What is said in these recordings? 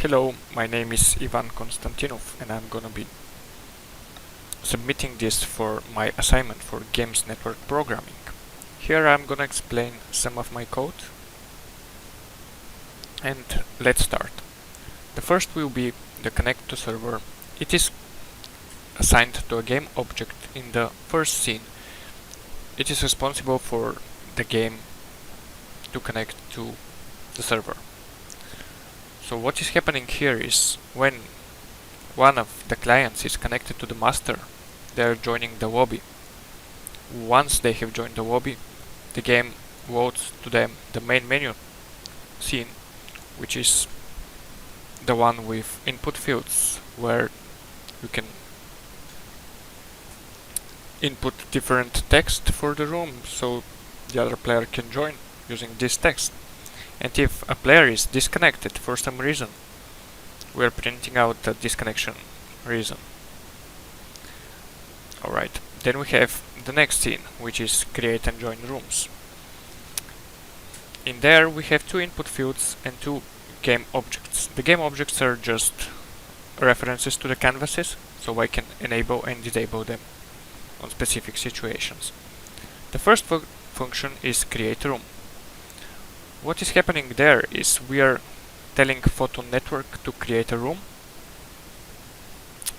Hello, my name is Ivan Konstantinov and I'm gonna be submitting this for my assignment for Games Network Programming. Here I'm gonna explain some of my code and let's start. The first will be the connect to server. It is assigned to a game object in the first scene. It is responsible for the game to connect to the server. So what is happening here is when one of the clients is connected to the master, they are joining the lobby. Once they have joined the lobby, the game loads to them the main menu scene, which is the one with input fields where you can input different text for the room so the other player can join using this text. And if a player is disconnected for some reason, we are printing out the disconnection reason. Alright, then we have the next scene, which is create and join rooms. In there we have two input fields and two game objects. The game objects are just references to the canvases, so I can enable and disable them on specific situations. The first function is create room. What is happening there is we are telling Photon Network to create a room,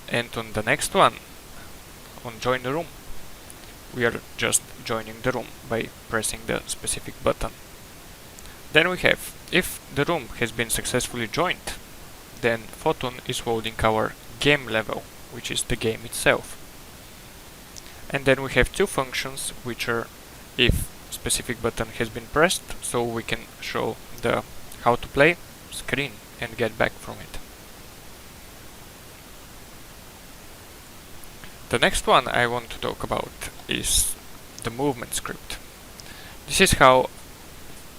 and on the next one, on join the room, we are just joining the room by pressing the specific button. Then we have, if the room has been successfully joined, then Photon is holding our game level, which is the game itself. And then we have two functions, which are if specific button has been pressed, so we can show the how to play screen and get back from it. The next one I want to talk about is the movement script. This is how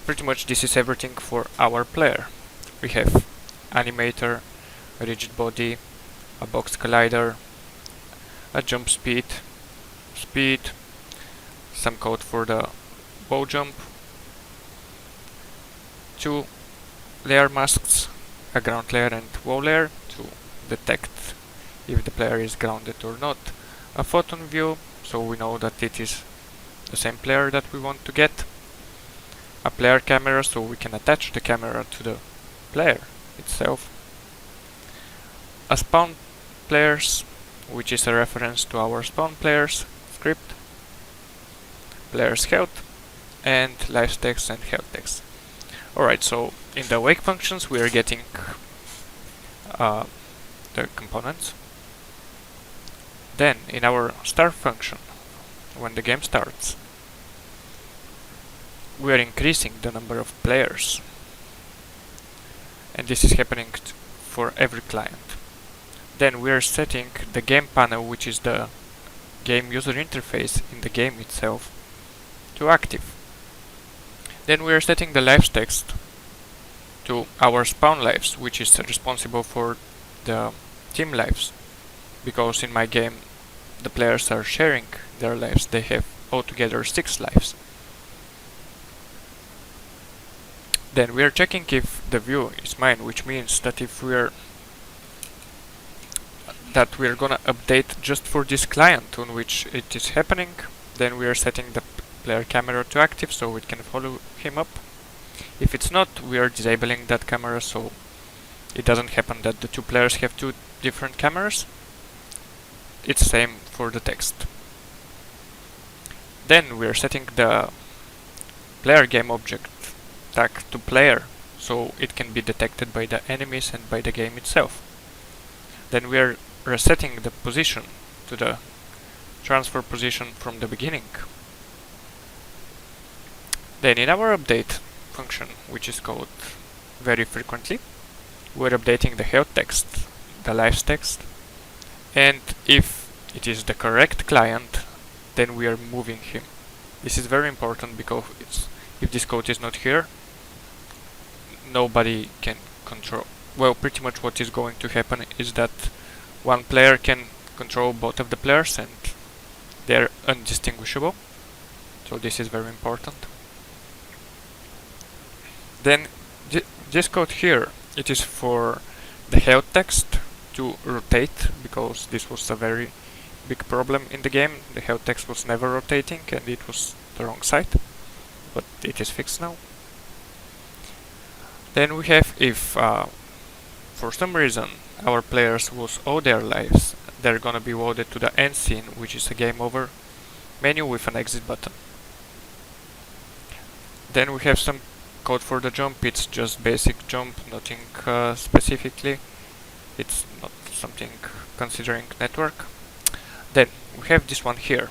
pretty much this is everything for our player. We have animator, a rigid body, a box collider, a jump speed, some code for the bow jump, two layer masks, a ground layer and wall layer to detect if the player is grounded or not, a photon view so we know that it is the same player that we want to get, a player camera so we can attach the camera to the player itself, a spawn players, which is a reference to our spawn players script, players health, and life text and health text. Alright, so in the wake functions we are getting the components. Then in our start function, when the game starts, we are increasing the number of players, and this is happening for every client. Then we are setting the game panel, which is the game user interface in the game itself, to active. Then we are setting the lives text to our spawn lives, which is responsible for the team lives, because in my game the players are sharing their lives. They have altogether 6 lives. Then we are checking if the view is mine, which means that if we're gonna update just for this client on which it is happening, then we are setting the player camera to active so it can follow him up. If it's not, we are disabling that camera so it doesn't happen that the two players have two different cameras. It's same for the text. Then we are setting the player game object tag to player so it can be detected by the enemies and by the game itself. Then we are resetting the position to the transfer position from the beginning. Then in our update function, which is called very frequently, we're updating the health text, the lives text, and if it is the correct client, then we are moving him. This is very important because if this code is not here, nobody can control. Well, pretty much what is going to happen is that one player can control both of the players and they're undistinguishable. So this is very important. Then this code here, it is for the health text to rotate, because this was a very big problem in the game. The health text was never rotating and it was the wrong side, but it is fixed now. Then we have, if for some reason our players lose all their lives, they're gonna be loaded to the end scene, which is a game over menu with an exit button. Then we have some code for the jump. It's just basic jump, nothing specifically. It's not something considering network. Then we have this one here.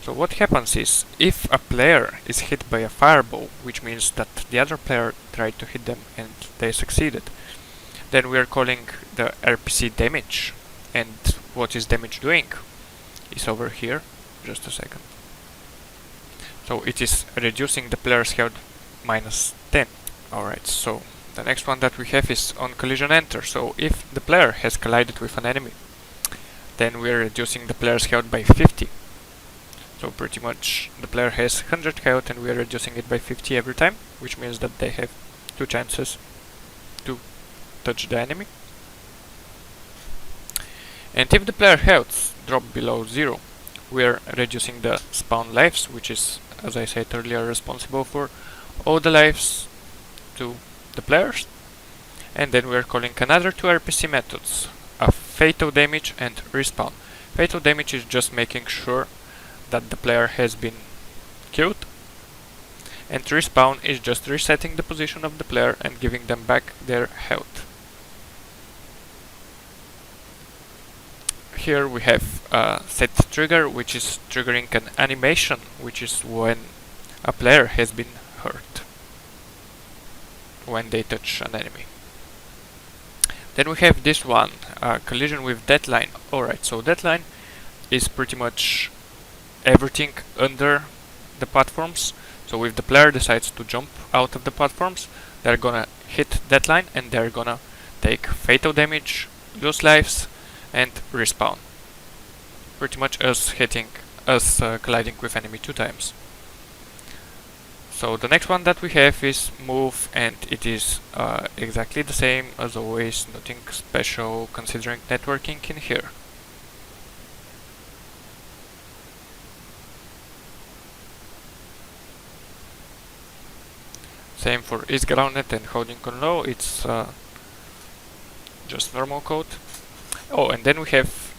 So what happens is, if a player is hit by a fireball, which means that the other player tried to hit them and they succeeded, then we are calling the RPC damage. And what is damage doing is over here. Just a second. So it is reducing the player's health minus 10. Alright, so the next one that we have is on collision enter. So if the player has collided with an enemy, then we are reducing the player's health by 50. So pretty much the player has 100 health and we are reducing it by 50 every time, which means that they have 2 chances to touch the enemy. And if the player health drop below 0, we are reducing the spawn lives, which is, as I said earlier, responsible for all the lives to the players. And then we are calling another 2 RPC methods, a fatal damage and respawn. Fatal damage is just making sure that the player has been killed, and respawn is just resetting the position of the player and giving them back their health. Here we have a set trigger, which is triggering an animation, which is when a player has been hurt when they touch an enemy. Then we have this one, collision with deadline. Alright, so deadline is pretty much everything under the platforms. So if the player decides to jump out of the platforms, they're gonna hit deadline and they're gonna take fatal damage, lose lives, and respawn. Pretty much us colliding with enemy 2 times. So the next one that we have is move, and it is exactly the same as always, nothing special considering networking in here. Same for is grounded and holding on low, it's just normal code. Oh, and then we have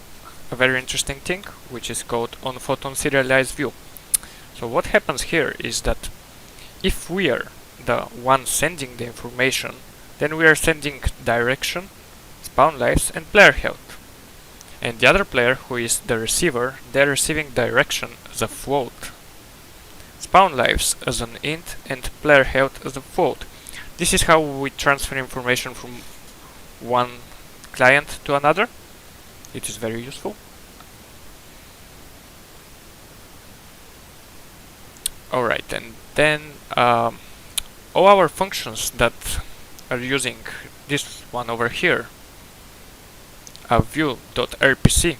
a very interesting thing, which is called on photon serialized view. So what happens here is that if we are the one sending the information, then we are sending direction, spawn lives, and player health. And the other player, who is the receiver, they're receiving direction as a float, spawn lives as an int, and player health as a float. This is how we transfer information from one client to another. It is very useful. Alright, and then all our functions that are using this one over here, view.rpc,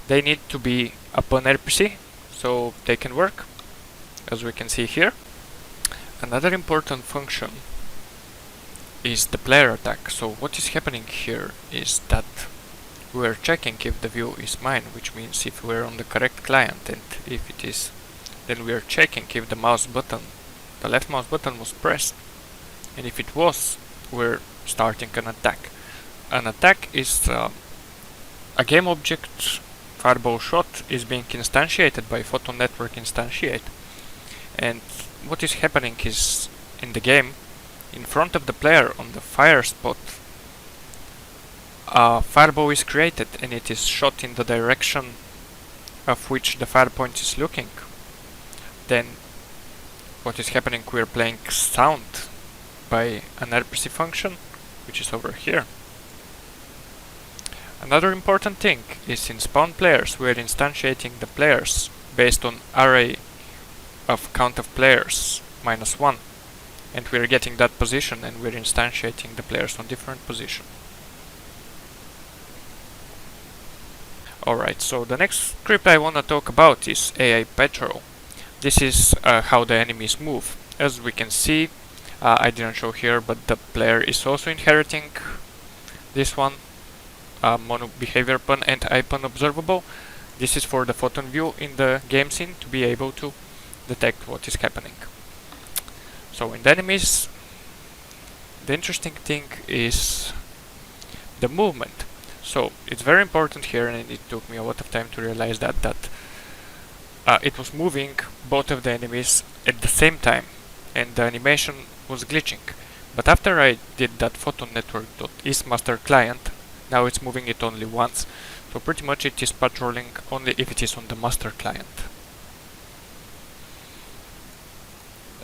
they need to be upon RPC so they can work, as we can see here. Another important function is the player attack. So what is happening here is that we are checking if the view is mine, which means if we're on the correct client, and if it is, then we are checking if the mouse button, the left mouse button was pressed, and if it was, we're starting an attack. An attack is a game object. Fireball shot is being instantiated by Photon Network instantiate, and what is happening is, in the game, in front of the player on the fire spot, a fireball is created and it is shot in the direction of which the fire point is looking. Then what is happening, we are playing sound by an RPC function, which is over here. Another important thing is, in spawn players, we are instantiating the players based on array of count of players -1, and we are getting that position, and we're instantiating the players on different position. Alright, so the next script I want to talk about is AI Patrol. This is how the enemies move. As we can see, I didn't show here, but the player is also inheriting this one, mono behavior pun and ipun observable. This is for the photon view in the game scene to be able to detect what is happening. So in the enemies, the interesting thing is the movement. So it's very important here, and it took me a lot of time to realize that it was moving both of the enemies at the same time, and the animation was glitching. But after I did that photon network.isMaster client, now it's moving it only once, so pretty much it is patrolling only if it is on the master client.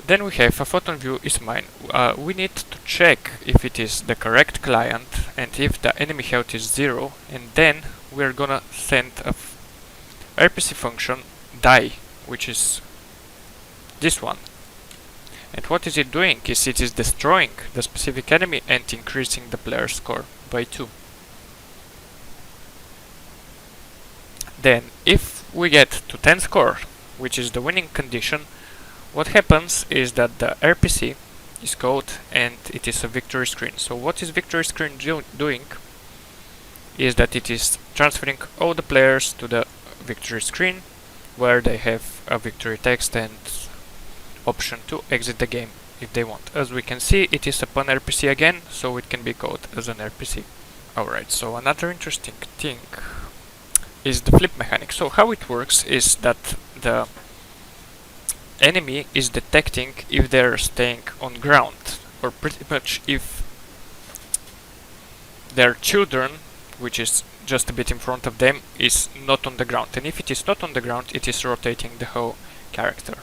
Then we have a photon view is mine. We need to check if it is the correct client and if the enemy health is 0, and then we're gonna send a RPC function die, which is this one. And what is it doing is it is destroying the specific enemy and increasing the player score by 2. Then if we get to 10 score, which is the winning condition, what happens is that the RPC is called and it is a victory screen. So what is victory screen doing is that it is transferring all the players to the victory screen, where they have a victory text and option to exit the game if they want. As we can see, it is a pun RPC again, so it can be called as an RPC. Alright, so another interesting thing is the flip mechanic. So how it works is that the enemy is detecting if they're staying on ground, or pretty much if their children, which is just a bit in front of them, is not on the ground. And if it is not on the ground, it is rotating the whole character.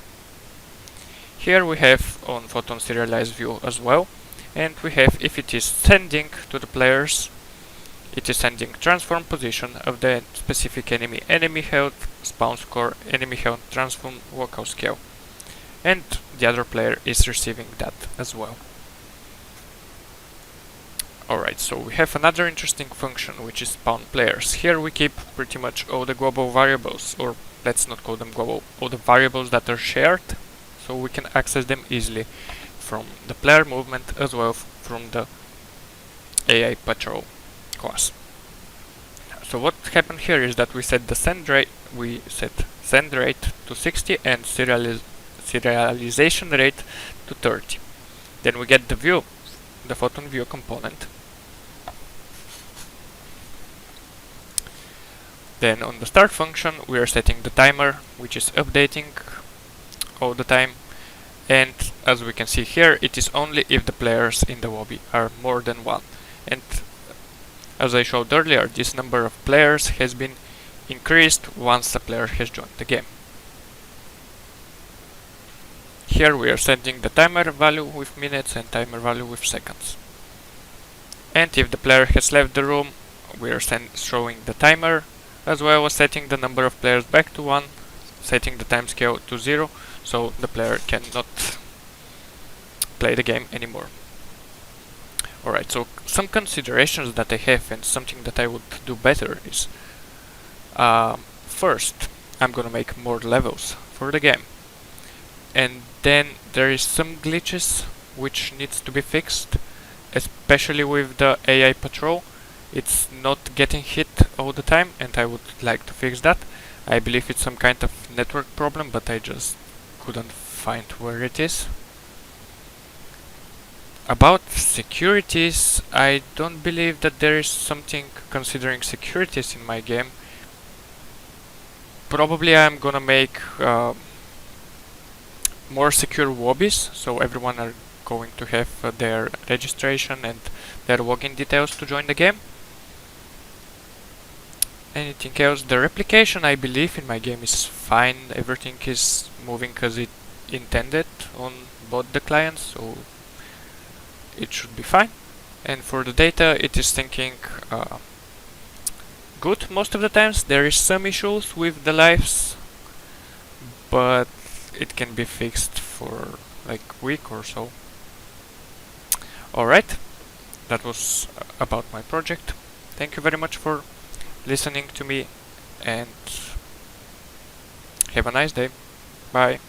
Here we have on photon serialized view as well, and we have if it is sending to the players, it is sending transform position of the specific enemy health, spawn score, enemy health, transform walkout scale, and the other player is receiving that as well. Alright, so we have another interesting function, which is spawn players. Here we keep pretty much all the global variables, or let's not call them global, all the variables that are shared, so we can access them easily from the player movement as well from the AI patrol class. So what happened here is that we set the send rate to 60 and serialization rate to 30. Then we get the view, the photon view component. Then on the start function we are setting the timer, which is updating all the time, and as we can see here, it is only if the players in the lobby are more than 1. And as I showed earlier, this number of players has been increased once the player has joined the game. Here we are setting the timer value with minutes and timer value with seconds. And if the player has left the room, we are showing the timer, as well as setting the number of players back to 1, setting the time scale to 0, so the player cannot play the game anymore. Alright, so some considerations that I have and something that I would do better is first, I'm gonna make more levels for the game, and then there is some glitches which needs to be fixed, especially with the AI patrol. It's not getting hit all the time, and I would like to fix that. I believe it's some kind of network problem, but I just couldn't find where it is. About securities, I don't believe that there is something considering securities in my game. Probably I'm gonna make more secure lobbies, so everyone are going to have their registration and their login details to join the game. Anything else? The replication, I believe, in my game is fine. Everything is moving as it intended on both the clients, so it should be fine. And for the data, it is thinking good most of the times. There is some issues with the lives, but it can be fixed for like a week or so. Alright, that was about my project. Thank you very much for listening to me, and have a nice day. Bye.